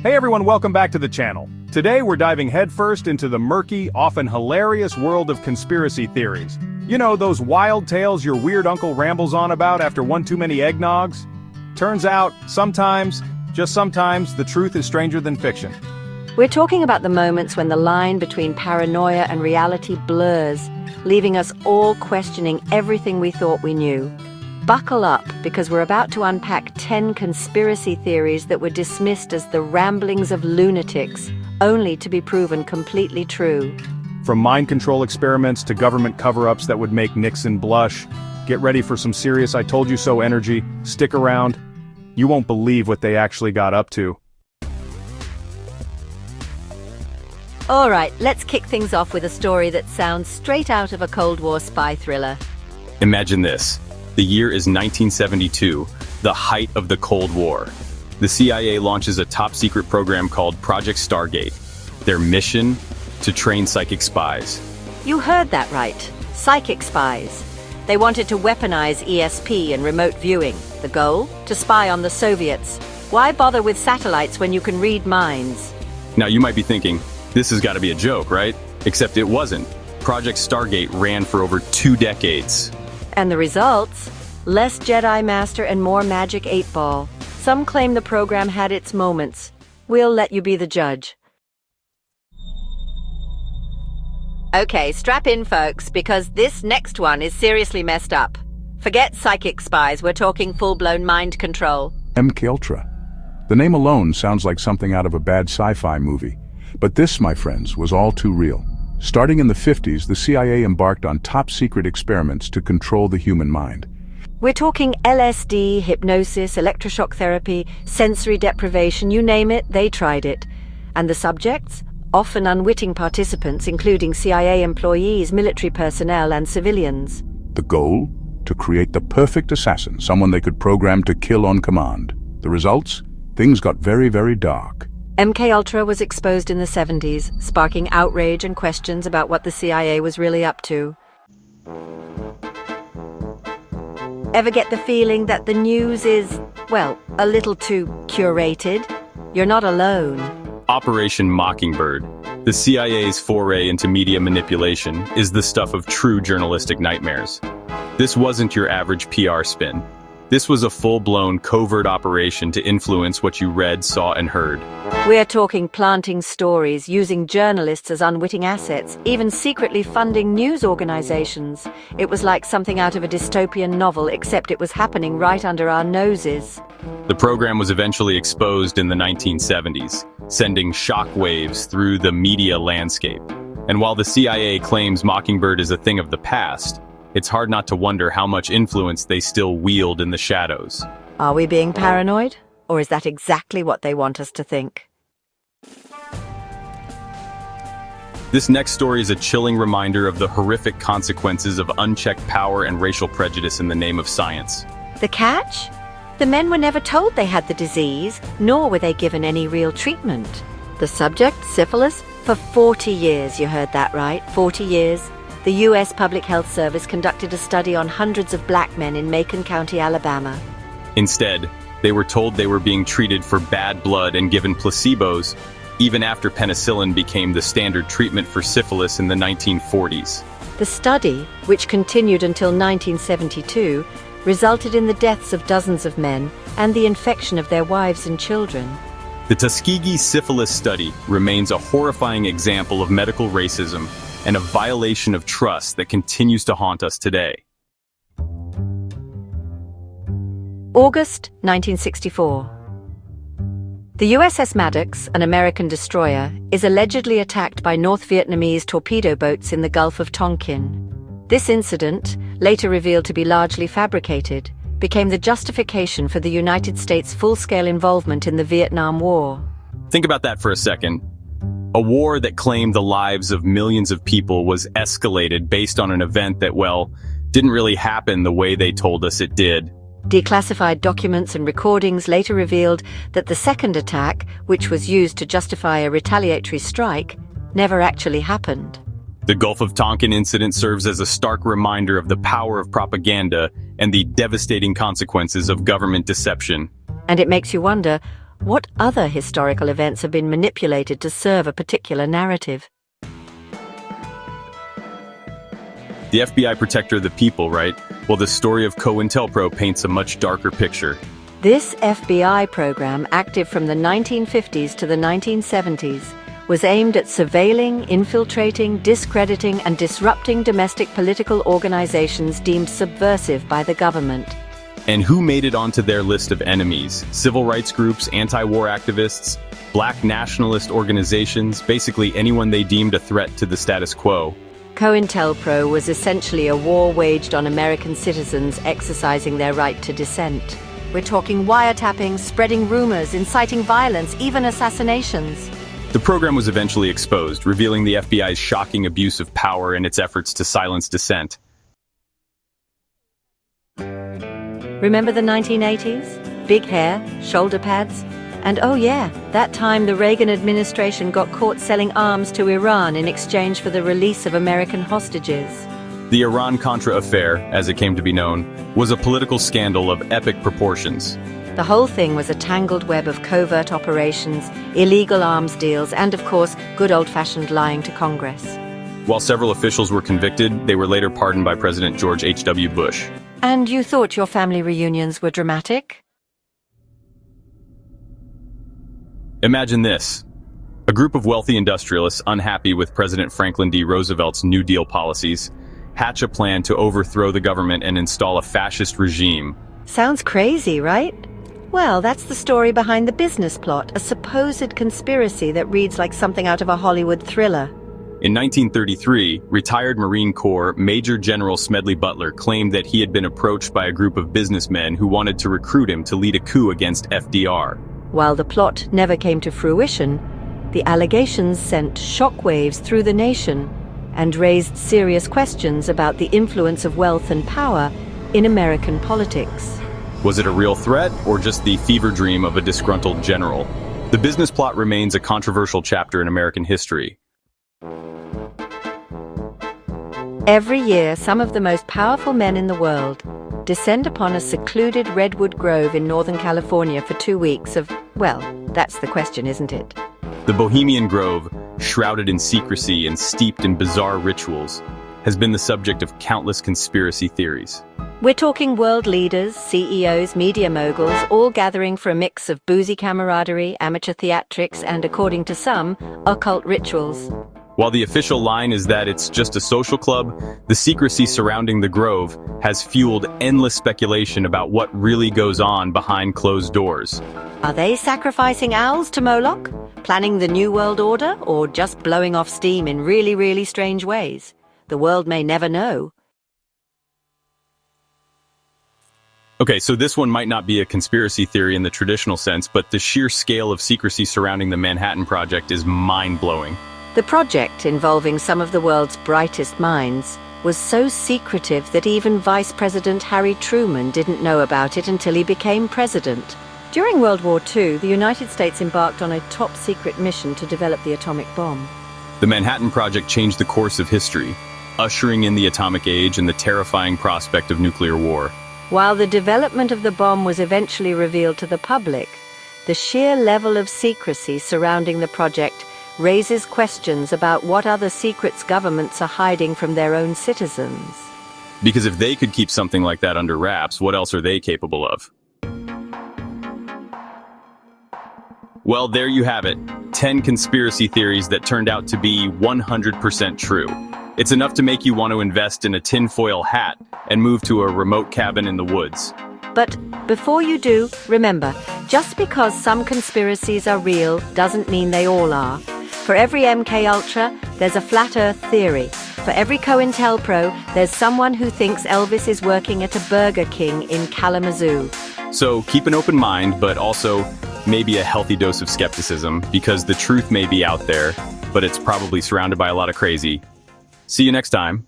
Hey everyone, welcome back to the channel. Today we're diving headfirst into the murky, often hilarious world of conspiracy theories. You know, those wild tales your weird uncle rambles on about after one too many eggnogs? Turns out, sometimes, just sometimes, the truth is stranger than fiction. We're talking about the moments when the line between paranoia and reality blurs, leaving us all questioning everything we thought we knew. Buckle up, because we're about to unpack 10 conspiracy theories that were dismissed as the ramblings of lunatics, only to be proven completely true. From mind control experiments to government cover-ups that would make Nixon blush, get ready for some serious I told you so energy. Stick around. You won't believe what they actually got up to. All right, let's kick things off with a story that sounds straight out of a Cold War spy thriller. Imagine this. The year is 1972, the height of the Cold War. The CIA launches a top-secret program called Project Stargate. Their mission? To train psychic spies. You heard that right. Psychic spies. They wanted to weaponize ESP and remote viewing. The goal? To spy on the Soviets. Why bother with satellites when you can read minds? Now you might be thinking, this has got to be a joke, right? Except it wasn't. Project Stargate ran for over 2 decades. And the results? Less Jedi Master and more Magic 8-Ball. Some claim the program had its moments. We'll let you be the judge. Okay, strap in, folks, because this next one is seriously messed up. Forget psychic spies, we're talking full-blown mind control. MKUltra. The name alone sounds like something out of a bad sci-fi movie. But this, my friends, was all too real. Starting in the 50s, the CIA embarked on top-secret experiments to control the human mind. We're talking LSD, hypnosis, electroshock therapy, sensory deprivation, you name it, they tried it. And the subjects? Often unwitting participants, including CIA employees, military personnel, and civilians. The goal? To create the perfect assassin, someone they could program to kill on command. The results? Things got very, very dark. MKUltra was exposed in the 70s, sparking outrage and questions about what the CIA was really up to. Ever get the feeling that the news is, well, a little too curated? You're not alone. Operation Mockingbird, the CIA's foray into media manipulation, is the stuff of true journalistic nightmares. This wasn't your average PR spin. This was a full-blown covert operation to influence what you read, saw, and heard. We're talking planting stories, using journalists as unwitting assets, even secretly funding news organizations. It was like something out of a dystopian novel, except it was happening right under our noses. The program was eventually exposed in the 1970s, sending shockwaves through the media landscape. And while the CIA claims Mockingbird is a thing of the past, it's hard not to wonder how much influence they still wield in the shadows. Are we being paranoid? Or is that exactly what they want us to think? This next story is a chilling reminder of the horrific consequences of unchecked power and racial prejudice in the name of science. The catch? The men were never told they had the disease, nor were they given any real treatment. The subject, syphilis? For 40 years, you heard that right, 40 years. The U.S. Public Health Service conducted a study on hundreds of black men in Macon County, Alabama. Instead, they were told they were being treated for bad blood and given placebos, even after penicillin became the standard treatment for syphilis in the 1940s. The study, which continued until 1972, resulted in the deaths of dozens of men and the infection of their wives and children. The Tuskegee syphilis study remains a horrifying example of medical racism and a violation of trust that continues to haunt us today. August 1964. The USS Maddox, an American destroyer, is allegedly attacked by North Vietnamese torpedo boats in the Gulf of Tonkin. This incident, later revealed to be largely fabricated, became the justification for the United States' full-scale involvement in the Vietnam War. Think about that for a second. A war that claimed the lives of millions of people was escalated based on an event that, well, didn't really happen the way they told us it did. Declassified documents and recordings later revealed that the second attack, which was used to justify a retaliatory strike, never actually happened. The Gulf of Tonkin incident serves as a stark reminder of the power of propaganda and the devastating consequences of government deception. And it makes you wonder, what other historical events have been manipulated to serve a particular narrative? The FBI protector of the people, right? Well, the story of COINTELPRO paints a much darker picture. This FBI program, active from the 1950s to the 1970s, was aimed at surveilling, infiltrating, discrediting, and disrupting domestic political organizations deemed subversive by the government. And who made it onto their list of enemies? Civil rights groups, anti-war activists, black nationalist organizations, basically anyone they deemed a threat to the status quo. COINTELPRO was essentially a war waged on American citizens exercising their right to dissent. We're talking wiretapping, spreading rumors, inciting violence, even assassinations. The program was eventually exposed, revealing the FBI's shocking abuse of power in its efforts to silence dissent. Remember the 1980s? Big hair, shoulder pads, and oh yeah, that time the Reagan administration got caught selling arms to Iran in exchange for the release of American hostages. The Iran-Contra affair, as it came to be known, was a political scandal of epic proportions. The whole thing was a tangled web of covert operations, illegal arms deals, and of course, good old-fashioned lying to Congress. While several officials were convicted, they were later pardoned by President George H.W. Bush. And you thought your family reunions were dramatic? Imagine this. A group of wealthy industrialists unhappy with President Franklin D. Roosevelt's New Deal policies hatch a plan to overthrow the government and install a fascist regime. Sounds crazy, right? Well, that's the story behind the business plot, a supposed conspiracy that reads like something out of a Hollywood thriller. In 1933, retired Marine Corps Major General Smedley Butler claimed that he had been approached by a group of businessmen who wanted to recruit him to lead a coup against FDR. While the plot never came to fruition, the allegations sent shockwaves through the nation and raised serious questions about the influence of wealth and power in American politics. Was it a real threat, or just the fever dream of a disgruntled general? The business plot remains a controversial chapter in American history. Every year, some of the most powerful men in the world descend upon a secluded redwood grove in Northern California for 2 weeks of, well, that's the question, isn't it? The Bohemian Grove, shrouded in secrecy and steeped in bizarre rituals, has been the subject of countless conspiracy theories. We're talking world leaders, CEOs, media moguls, all gathering for a mix of boozy camaraderie, amateur theatrics, and, according to some, occult rituals. While the official line is that it's just a social club, the secrecy surrounding the Grove has fueled endless speculation about what really goes on behind closed doors. Are they sacrificing owls to Moloch? Planning the New World Order? Or just blowing off steam in really, really strange ways? The world may never know. Okay, so this one might not be a conspiracy theory in the traditional sense, but the sheer scale of secrecy surrounding the Manhattan Project is mind-blowing. The project, involving some of the world's brightest minds, was so secretive that even Vice President Harry Truman didn't know about it until he became president. During World War II, the United States embarked on a top-secret mission to develop the atomic bomb. The Manhattan Project changed the course of history, ushering in the atomic age and the terrifying prospect of nuclear war. While the development of the bomb was eventually revealed to the public, the sheer level of secrecy surrounding the project raises questions about what other secrets governments are hiding from their own citizens. Because if they could keep something like that under wraps, what else are they capable of? Well, there you have it. 10 conspiracy theories that turned out to be 100% true. It's enough to make you want to invest in a tinfoil hat and move to a remote cabin in the woods. But before you do, remember, just because some conspiracies are real doesn't mean they all are. For every MK Ultra, there's a flat Earth theory. For every COINTELPRO, there's someone who thinks Elvis is working at a Burger King in Kalamazoo. So keep an open mind, but also maybe a healthy dose of skepticism, because the truth may be out there, but it's probably surrounded by a lot of crazy. See you next time.